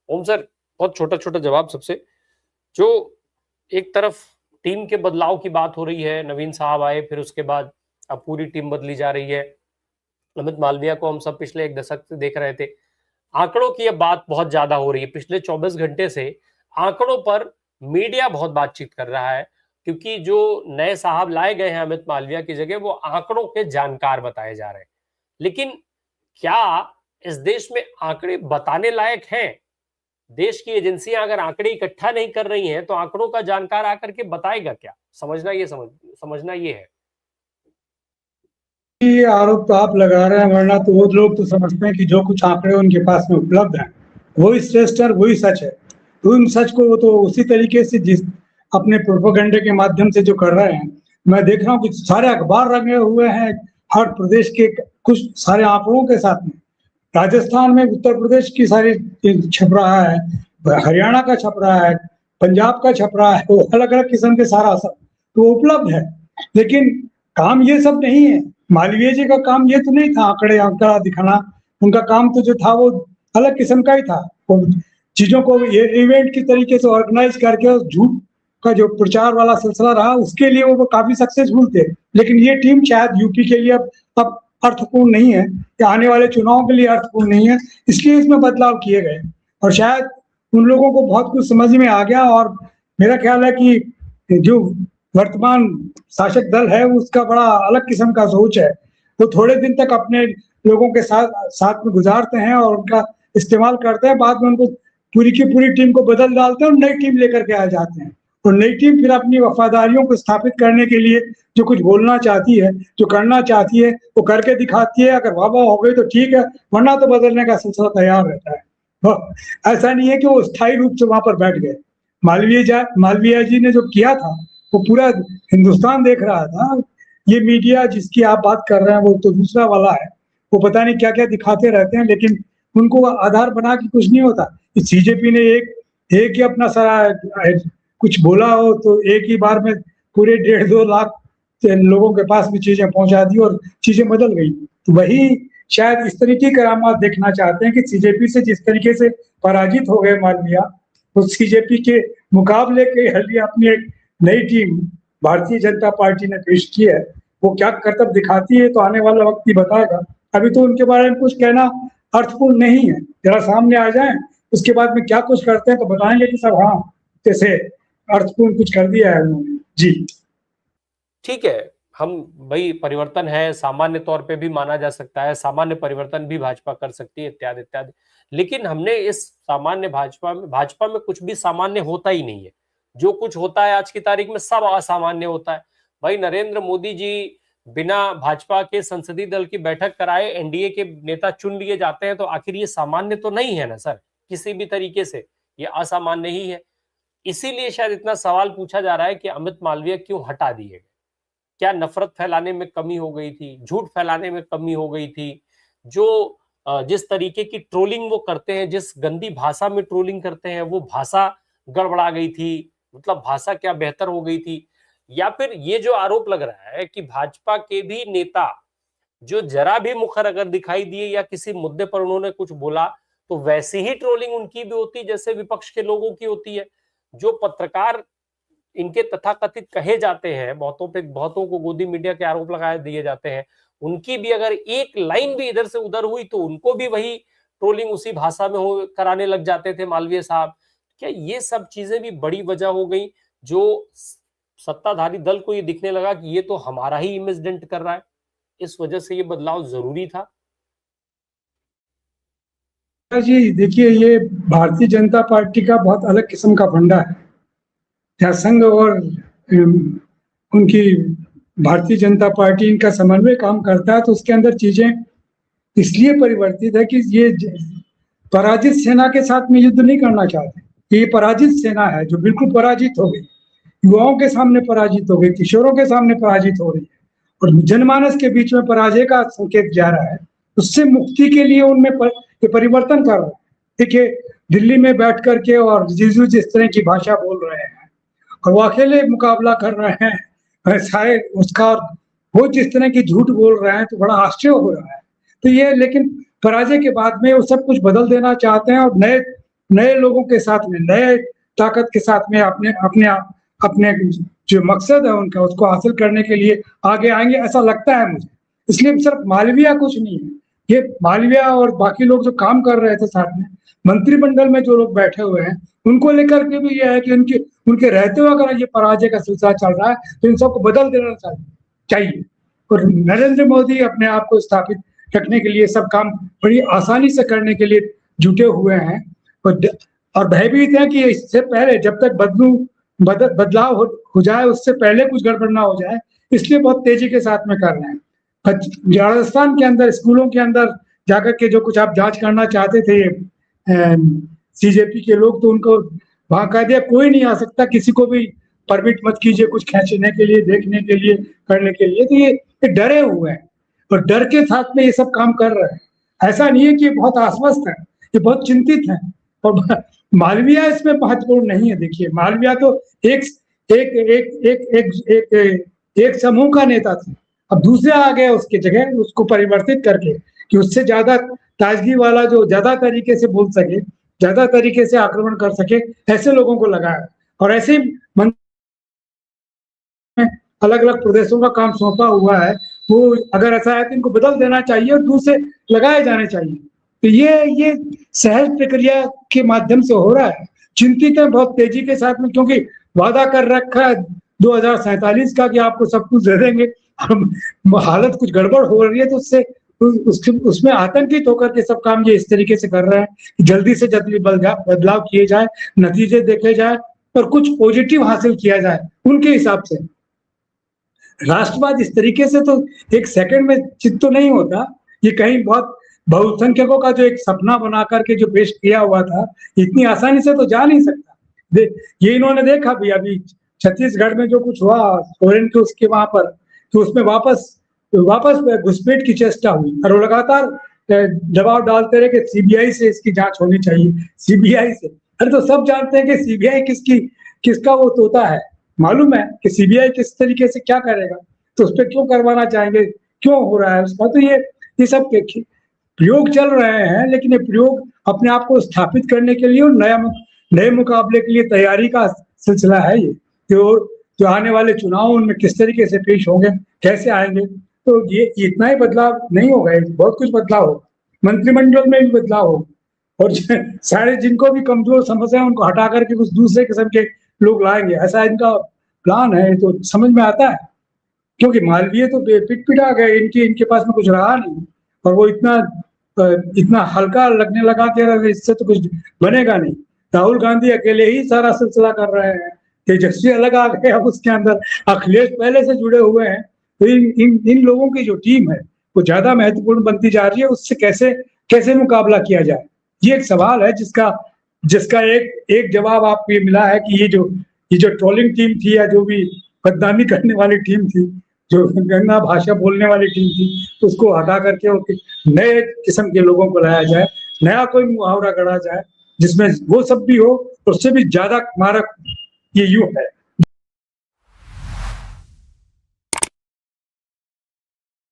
ओम sir, बहुत छोटा छोटा जवाब सबसे। जो एक तरफ टीम के बदलाव की बात हो रही है, नवीन साहब आए, फिर उसके बाद अब पूरी टीम बदली जा रही है। अमित मालवीय को हम सब पिछले एक दशक से देख रहे थे। आंकड़ों की अब बात बहुत ज्यादा हो रही है। पिछले 24 घंटे से आंकड़ों पर मीडिया बहुत बातचीत कर रहा है, क्योंकि जो नए साहब लाए गए हैं अमित मालवीय की जगह, वो आंकड़ों के जानकार बताए जा रहे हैं। लेकिन क्या इस देश में आंकड़े बताने लायक हैं? देश की एजेंसियां अगर आंकड़े इकट्ठा नहीं कर रही हैं, तो आंकड़ों का जानकार आकर के बताएगा क्या? समझना ये है। ये आरोप तो आप लगा रहे हैं, वरना तो वो लोग तो समझते हैं कि जो कुछ आंकड़े उनके पास में उपलब्ध हैं वही श्रेष्ठ है, वही सच है। तो उन सच को वो तो उसी तरीके से जिस अपने प्रोपेगेंडे के माध्यम से जो कर रहे हैं, मैं देख रहा हूँ कि सारे अखबार रंगे हुए हैं हर प्रदेश के कुछ सारे आंकड़ों के साथ में। राजस्थान में उत्तर प्रदेश की सारी छप रहा है, हरियाणा का छप रहा है, पंजाब का छप रहा है, वो अलग अलग किस्म के सारा सब तो उपलब्ध है। लेकिन काम ये सब नहीं है। मालवीय जी का काम ये तो नहीं था आंकड़ा दिखाना। उनका काम तो जो था वो अलग किस्म का ही था। वो चीजों को ये इवेंट की तरीके से ऑर्गेनाइज करके उस झूठ का जो प्रचार वाला सिलसिला रहा, उसके लिए वो काफी सक्सेसफुल थे। लेकिन ये टीम शायद यूपी के लिए अब अर्थपूर्ण नहीं है, या आने वाले चुनाव के लिए अर्थपूर्ण नहीं है, इसलिए इसमें बदलाव किए गए। और शायद उन लोगों को बहुत कुछ समझ में आ गया। और मेरा ख्याल है कि जो वर्तमान शासक दल है उसका बड़ा अलग किस्म का सोच है। वो थोड़े दिन तक अपने लोगों के साथ में गुजारते हैं और उनका इस्तेमाल करते हैं, बाद में उनको पूरी की पूरी टीम को बदल डालते हैं और नई टीम लेकर के आ जाते हैं। और नई टीम फिर अपनी वफादारियों को स्थापित करने के लिए जो कुछ बोलना चाहती है, जो करना चाहती है, वो करके दिखाती है। अगर वाह हो गई तो ठीक है, वरना तो बदलने का सिलसिला तैयार रहता है। ऐसा नहीं है कि वो स्थायी रूप से वहां पर बैठ गए। मालवीय जी ने जो किया था वो पूरा हिंदुस्तान देख रहा था। ये मीडिया जिसकी आप बात कर रहे हैं वो तो दूसरा वाला है। वो पता नहीं क्या क्या दिखाते रहते हैं, लेकिन उनको आधार बना के कुछ नहीं होता। सीजेपी ने एक ही अपना सारा कुछ बोला हो तो एक ही बार में पूरे 1.5-2 लाख लोगों के पास भी चीजें पहुंचा दी और चीजें बदल गई। तो वही शायद इस तरीके की करामात देखना चाहते हैं कि सीजेपी से जिस तरीके से पराजित हो गए मालवीय, तो सीजेपी के मुकाबले के हल्दी अपनी एक नई टीम भारतीय जनता पार्टी ने पेश की है। वो क्या करतब दिखाती है तो आने वाला वक्त ही बताएगा। अभी तो उनके बारे में कुछ कहना अर्थपूर्ण नहीं है। जरा सामने आ जाए, उसके बाद में क्या कुछ करते हैं तो बताएंगे कि सब हाँ जैसे अर्थपूर्ण कुछ कर दिया है उन्होंने। जी ठीक है, हम भाई परिवर्तन है, सामान्य तौर पे भी माना जा सकता है, सामान्य परिवर्तन भी भाजपा कर सकती है, इत्यादि इत्यादि। लेकिन हमने इस सामान्य भाजपा में कुछ भी सामान्य होता ही नहीं है। जो कुछ होता है आज की तारीख में सब असामान्य होता है। भाई नरेंद्र मोदी जी बिना भाजपा के संसदीय दल की बैठक कराए एनडीए के नेता चुन लिए जाते हैं, तो आखिर ये सामान्य तो नहीं है ना सर? किसी भी तरीके से ये असामान्य ही है। इसीलिए शायद इतना सवाल पूछा जा रहा है कि अमित मालवीय क्यों हटा दिए गए। क्या नफरत फैलाने में कमी हो गई थी, झूठ फैलाने में कमी हो गई थी? जो जिस तरीके की ट्रोलिंग वो करते हैं, जिस गंदी भाषा में ट्रोलिंग करते हैं, वो भाषा गड़बड़ा गई थी? मतलब भाषा क्या बेहतर हो गई थी? या फिर ये जो आरोप लग रहा है कि भाजपा के भी नेता जो जरा भी मुखर अगर दिखाई दिए या किसी मुद्दे पर उन्होंने कुछ बोला, तो वैसी ही ट्रोलिंग उनकी भी होती जैसे विपक्ष के लोगों की होती है। जो पत्रकार इनके तथाकथित कहे जाते हैं, बहुतों को गोदी मीडिया के आरोप लगाए दिए जाते हैं, उनकी भी अगर एक लाइन भी इधर से उधर हुई तो उनको भी वही ट्रोलिंग उसी भाषा में कराने लग जाते थे मालवीय साहब। क्या ये सब चीजें भी बड़ी वजह हो गई जो सत्ताधारी दल को ये दिखने लगा कि ये तो हमारा ही इमेज डेंट कर रहा है, इस वजह से ये बदलाव जरूरी था? जी देखिए, ये भारतीय जनता पार्टी का बहुत अलग किस्म का फंडा है। जहाँ संघ और उनकी भारतीय जनता पार्टी इनका समन्वय काम करता है, तो उसके अंदर चीजें इसलिए परिवर्तित है कि ये पराजित सेना के साथ में युद्ध नहीं करना चाहते। ये पराजित सेना है जो बिल्कुल पराजित हो गई, युवाओं के सामने पराजित हो गई, किशोरों के सामने पराजित हो रही है और जनमानस के बीच में पराजय का संकेत जा रहा है। उससे मुक्ति के लिए उनमें परिवर्तन कर रहा है। देखिए, दिल्ली में बैठ करके और जीजू जिस तरह की भाषा बोल रहे हैं और वो अकेले मुकाबला कर रहे हैं सारे उसका, वो जिस तरह की झूठ बोल रहे हैं, तो बड़ा आश्चर्य हो रहा है। तो ये लेकिन पराजय के बाद में वो सब कुछ बदल देना चाहते हैं और नए नए लोगों के साथ में, नए ताकत के साथ में अपने अपने अपने जो मकसद है उनका उसको हासिल करने के लिए आगे आएंगे, ऐसा लगता है मुझे। इसलिए सिर्फ मालवीय कुछ नहीं है, ये मालवीय और बाकी लोग जो काम कर रहे थे साथ में, मंत्रिमंडल में जो लोग बैठे हुए हैं, उनको लेकर के भी यह है कि उनके रहते हुए अगर ये पराजय का सिलसिला चल रहा है तो इन सबको बदल देना चाहिए। और नरेंद्र मोदी अपने आप को स्थापित रखने के लिए सब काम बड़ी आसानी से करने के लिए जुटे हुए हैं और भयभीत है कि इससे पहले जब तक बदलाव हो जाए, उससे पहले कुछ गड़बड़ ना हो जाए, इसलिए बहुत तेजी के साथ में कर रहे हैं। राजस्थान के अंदर स्कूलों के अंदर जाकर के जो कुछ आप जांच करना चाहते थे सीजेपी के लोग, तो उनको वहां कह दिया कोई नहीं आ सकता, किसी को भी परमिट मत कीजिए कुछ खींचने के लिए, देखने के लिए, करने के लिए। तो ये डरे हुए हैं और डर के साथ में ये सब काम कर रहे हैं। ऐसा नहीं है कि बहुत आश्वस्त है, ये बहुत चिंतित है। और मालवीय इसमें महत्वपूर्ण नहीं है। देखिए मालवीय तो एक एक एक एक एक एक, एक समूह का नेता था, अब दूसरे आ गए उसके जगह, उसको परिवर्तित करके कि उससे ज्यादा ताजगी वाला, जो ज्यादा तरीके से बोल सके, ज्यादा तरीके से आक्रमण कर सके, ऐसे लोगों को लगाया। और ऐसे अलग अलग प्रदेशों का काम सौंपा हुआ है, वो अगर ऐसा है तो इनको बदल देना चाहिए और दूसरे लगाए जाने चाहिए। तो ये सहज प्रक्रिया के माध्यम से हो रहा है। चिंतित है बहुत तेजी के साथ में, क्योंकि वादा कर रखा है 2047 का कि आपको सब कुछ दे देंगे, हालत कुछ गड़बड़ हो रही है, तो उसमें आतंकित होकर के सब काम ये इस तरीके से कर रहे हैं कि जल्दी से जल्दी बदलाव किए जाए, नतीजे देखे जाए और कुछ पॉजिटिव हासिल किया जाए उनके हिसाब से। राष्ट्रवाद इस तरीके से तो एक सेकंड में चित्त तो नहीं होता, ये कहीं बहुत बहुसंख्यकों का जो एक सपना बना करके जो पेश किया हुआ था, इतनी आसानी से तो जा नहीं सकता। ये इन्होंने देखा भी अभी छत्तीसगढ़ में जो कुछ हुआ सोरेन के उसके वहां पर, तो उसमें वापस घुसपैठ की चेष्टा हुई और वो लगातार दबाव डालते रहे कि सीबीआई से इसकी जांच होनी चाहिए, सीबीआई से। अरे तो सब जानते हैं कि सीबीआई किसका वो तोता है, मालूम है कि सीबीआई किस तरीके से क्या करेगा, तो उस पर क्यों करवाना चाहेंगे, क्यों हो रहा है उसका। तो ये सब प्रयोग चल रहे हैं, लेकिन ये प्रयोग अपने आप को स्थापित करने के लिए और नए मुकाबले के लिए तैयारी का सिलसिला है। ये जो आने वाले चुनाव उनमें किस तरीके से पेश होंगे, कैसे आएंगे, तो ये इतना ही बदलाव नहीं होगा, बहुत कुछ बदलाव होगा, मंत्रिमंडल में भी बदलाव होगा और सारे जिनको भी कमजोर समझ हैं उनको हटा करके कुछ दूसरे किस्म के लोग लाएंगे, ऐसा इनका प्लान है। तो समझ में आता है, क्योंकि मालवीय तो पिटा गए, इनके पास में कुछ रहा नहीं और वो इतना हल्का लगने लगा कि इससे तो कुछ बनेगा नहीं। राहुल गांधी अकेले ही सारा सिलसिला कर रहे हैं, तेजस्वी अलग आ गए, अब उसके अंदर अखिलेश पहले से जुड़े हुए हैं। तो इन लोगों की जो टीम है वो ज्यादा महत्वपूर्ण बनती जा रही है, उससे कैसे मुकाबला किया जाए, ये एक सवाल है जिसका एक जवाब आपको ये मिला है कि ये जो ट्रोलिंग टीम थी या जो भी बदनामी करने वाली टीम थी, जो गंदा भाषा बोलने वाली टीम थी, तो उसको हटा करके नए किस्म के लोगों को लाया जाए, नया कोई मुहावरा गढ़ा जाए जिसमें वो सब भी हो, उससे भी ज्यादा मारक ये युग है।